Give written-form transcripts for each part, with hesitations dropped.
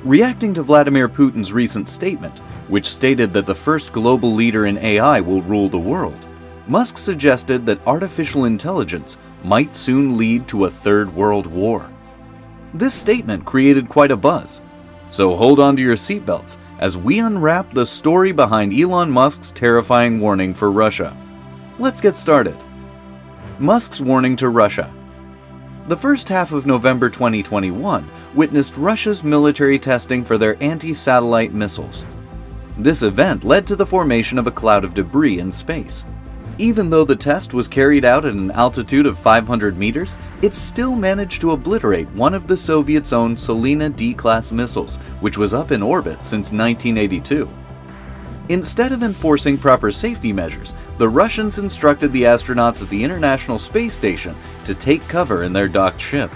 Reacting to Vladimir Putin's recent statement, which stated that the first global leader in AI will rule the world, Musk suggested that artificial intelligence might soon lead to a third world war. This statement created quite a buzz, so hold on to your seatbelts as we unwrap the story behind Elon Musk's terrifying warning for Russia. Let's get started. Musk's warning to Russia. The first half of November 2021 witnessed Russia's military testing for their anti-satellite missiles. This event led to the formation of a cloud of debris in space. Even though the test was carried out at an altitude of 500 meters, it still managed to obliterate one of the Soviets' own Selena D-class missiles, which was up in orbit since 1982. Instead of enforcing proper safety measures, the Russians instructed the astronauts at the International Space Station to take cover in their docked ship.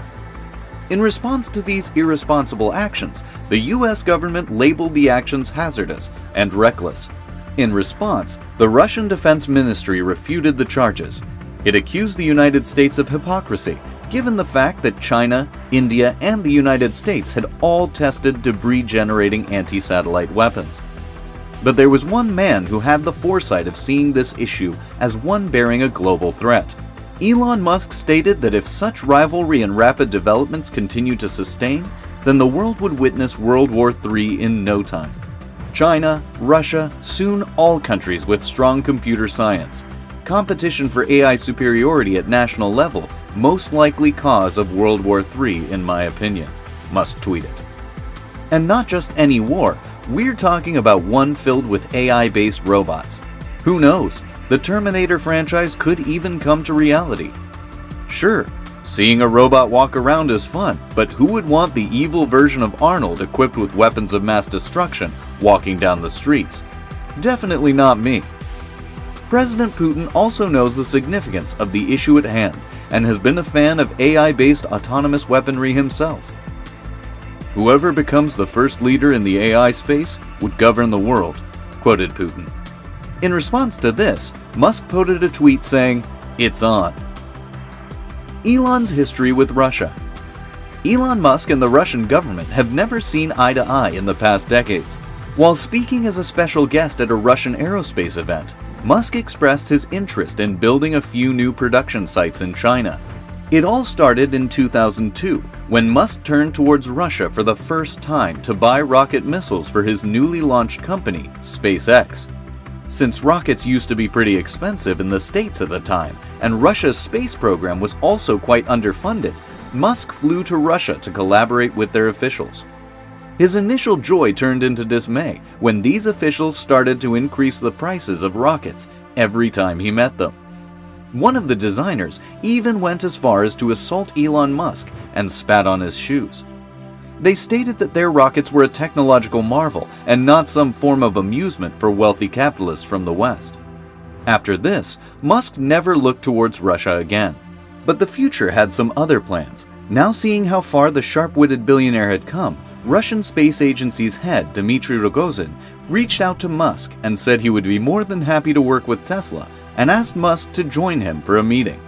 In response to these irresponsible actions, the US government labeled the actions hazardous and reckless. In response, the Russian Defense Ministry refuted the charges. It accused the United States of hypocrisy, given the fact that China, India, and the United States had all tested debris-generating anti-satellite weapons. But there was one man who had the foresight of seeing this issue as one bearing a global threat. Elon Musk stated that if such rivalry and rapid developments continue to sustain, then the world would witness World War III in no time. China, Russia, soon all countries with strong computer science. Competition for AI superiority at national level most likely cause of World War III in my opinion, Musk tweeted. And not just any war, we're talking about one filled with AI-based robots. Who knows, the Terminator franchise could even come to reality. Sure, seeing a robot walk around is fun, but who would want the evil version of Arnold equipped with weapons of mass destruction walking down the streets? Definitely not me. President Putin also knows the significance of the issue at hand and has been a fan of AI-based autonomous weaponry himself. "Whoever becomes the first leader in the AI space would govern the world," quoted Putin. In response to this, Musk posted a tweet saying, "It's on." Elon's history with Russia. Elon Musk and the Russian government have never seen eye to eye in the past decades. While speaking as a special guest at a Russian aerospace event, Musk expressed his interest in building a few new production sites in China. It all started in 2002, when Musk turned towards Russia for the first time to buy rocket missiles for his newly launched company, SpaceX. Since rockets used to be pretty expensive in the States at the time, and Russia's space program was also quite underfunded, Musk flew to Russia to collaborate with their officials. His initial joy turned into dismay when these officials started to increase the prices of rockets every time he met them. One of the designers even went as far as to assault Elon Musk and spat on his shoes. They stated that their rockets were a technological marvel and not some form of amusement for wealthy capitalists from the West. After this, Musk never looked towards Russia again. But the future had some other plans. Now seeing how far the sharp-witted billionaire had come, Russian Space Agency's head, Dmitry Rogozin, reached out to Musk and said he would be more than happy to work with Tesla and asked Musk to join him for a meeting.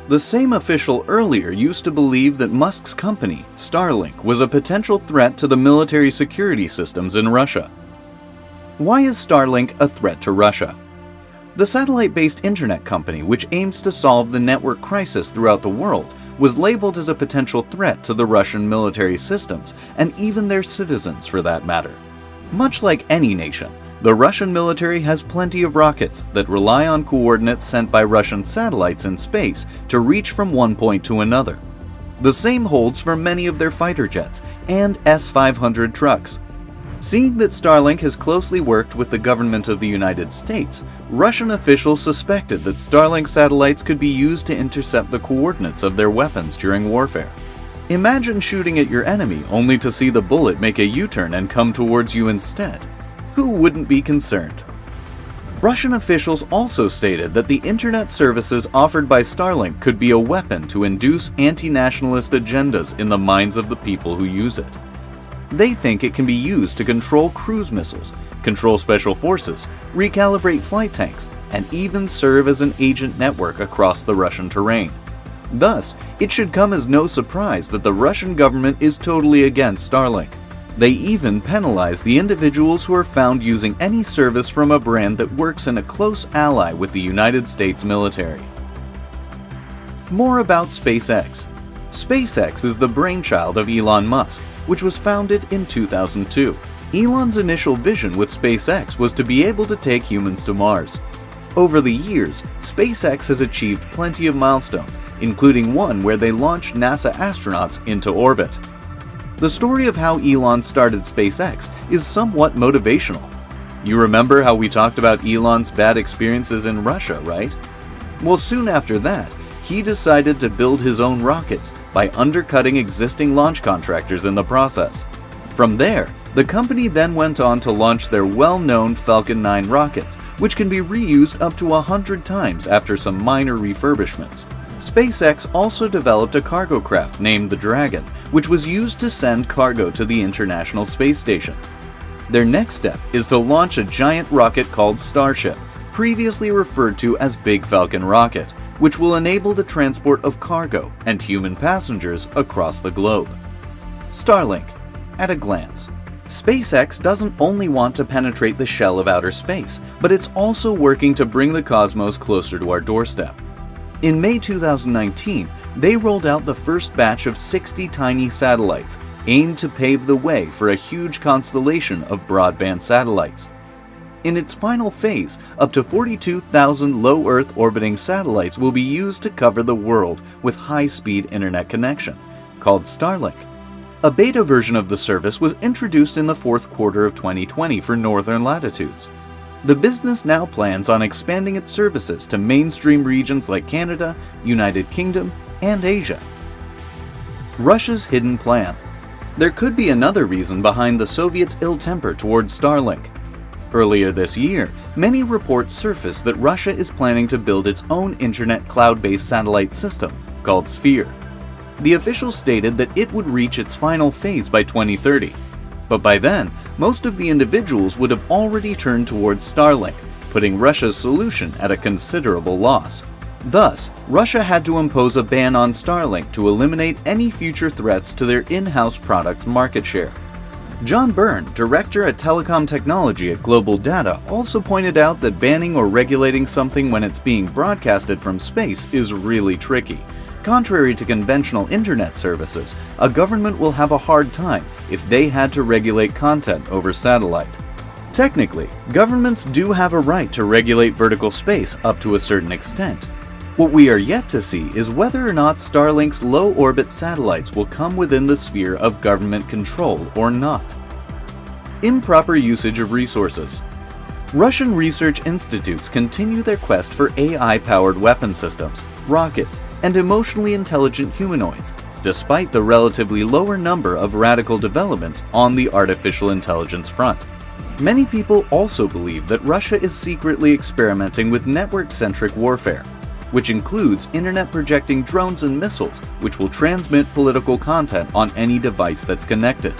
The same official earlier used to believe that Musk's company, Starlink, was a potential threat to the military security systems in Russia. Why is Starlink a threat to Russia? The satellite-based internet company, which aims to solve the network crisis throughout the world, was labeled as a potential threat to the Russian military systems, and even their citizens for that matter. Much like any nation, the Russian military has plenty of rockets that rely on coordinates sent by Russian satellites in space to reach from one point to another. The same holds for many of their fighter jets and S-500 trucks. Seeing that Starlink has closely worked with the government of the United States, Russian officials suspected that Starlink satellites could be used to intercept the coordinates of their weapons during warfare. Imagine shooting at your enemy only to see the bullet make a U-turn and come towards you instead. Who wouldn't be concerned? Russian officials also stated that the internet services offered by Starlink could be a weapon to induce anti-nationalist agendas in the minds of the people who use it. They think it can be used to control cruise missiles, control special forces, recalibrate flight tanks, and even serve as an agent network across the Russian terrain. Thus, it should come as no surprise that the Russian government is totally against Starlink. They even penalize the individuals who are found using any service from a brand that works in a close ally with the United States military. More about SpaceX. SpaceX is the brainchild of Elon Musk, which was founded in 2002. Elon's initial vision with SpaceX was to be able to take humans to Mars. Over the years, SpaceX has achieved plenty of milestones, including one where they launched NASA astronauts into orbit. The story of how Elon started SpaceX is somewhat motivational. You remember how we talked about Elon's bad experiences in Russia, right? Well, soon after that, he decided to build his own rockets by undercutting existing launch contractors in the process. From there, the company then went on to launch their well-known Falcon 9 rockets, which can be reused up to 100 times after some minor refurbishments. SpaceX also developed a cargo craft named the Dragon, which was used to send cargo to the International Space Station. Their next step is to launch a giant rocket called Starship, previously referred to as Big Falcon Rocket, which will enable the transport of cargo and human passengers across the globe. Starlink. At a glance, SpaceX doesn't only want to penetrate the shell of outer space, but it's also working to bring the cosmos closer to our doorstep. In May 2019, they rolled out the first batch of 60 tiny satellites, aimed to pave the way for a huge constellation of broadband satellites. In its final phase, up to 42,000 low Earth orbiting satellites will be used to cover the world with high-speed internet connection, called Starlink. A beta version of the service was introduced in the fourth quarter of 2020 for northern latitudes. The business now plans on expanding its services to mainstream regions like Canada, United Kingdom, and Asia. Russia's hidden plan. There could be another reason behind the Soviets' ill temper towards Starlink. Earlier this year, many reports surfaced that Russia is planning to build its own internet cloud-based satellite system called Sphere. The officials stated that it would reach its final phase by 2030. But by then, most of the individuals would have already turned towards Starlink, putting Russia's solution at a considerable loss. Thus, Russia had to impose a ban on Starlink to eliminate any future threats to their in-house product's market share. John Byrne, director at telecom technology at Global Data, also pointed out that banning or regulating something when it's being broadcasted from space is really tricky. Contrary to conventional internet services, a government will have a hard time if they had to regulate content over satellite. Technically, governments do have a right to regulate vertical space up to a certain extent. What we are yet to see is whether or not Starlink's low-orbit satellites will come within the sphere of government control or not. Improper usage of resources. Russian research institutes continue their quest for AI-powered weapon systems, rockets, and emotionally intelligent humanoids, despite the relatively lower number of radical developments on the artificial intelligence front. Many people also believe that Russia is secretly experimenting with network-centric warfare, which includes internet-projecting drones and missiles which will transmit political content on any device that's connected.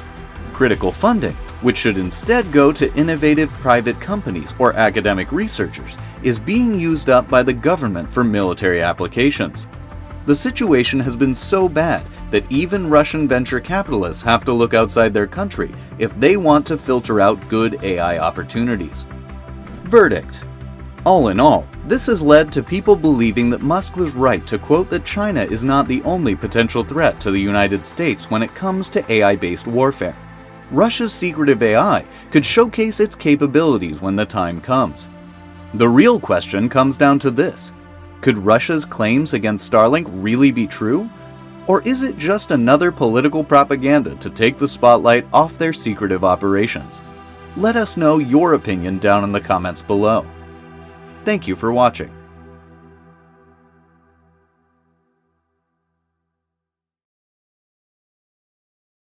Critical funding, which should instead go to innovative private companies or academic researchers, is being used up by the government for military applications. The situation has been so bad that even Russian venture capitalists have to look outside their country if they want to filter out good AI opportunities. Verdict. All in all, this has led to people believing that Musk was right to quote that China is not the only potential threat to the United States when it comes to AI-based warfare. Russia's secretive AI could showcase its capabilities when the time comes. The real question comes down to this: could Russia's claims against Starlink really be true? Or is it just another political propaganda to take the spotlight off their secretive operations? Let us know your opinion down in the comments below. Thank you for watching.